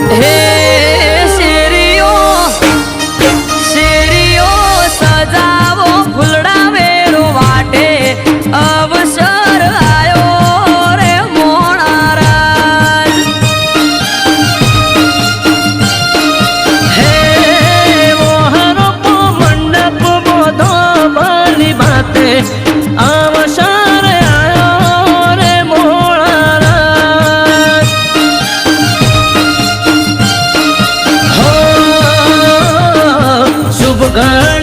હે શેરીઓ શેરીઓ સજાવો ફૂલડા વેરો વાટે અવસર આયો રે મોણારાજ હે મોહરો મંડપ બોધો ભલી બાતે અવસર આયો રે મોણારાજ શુભ ઘડી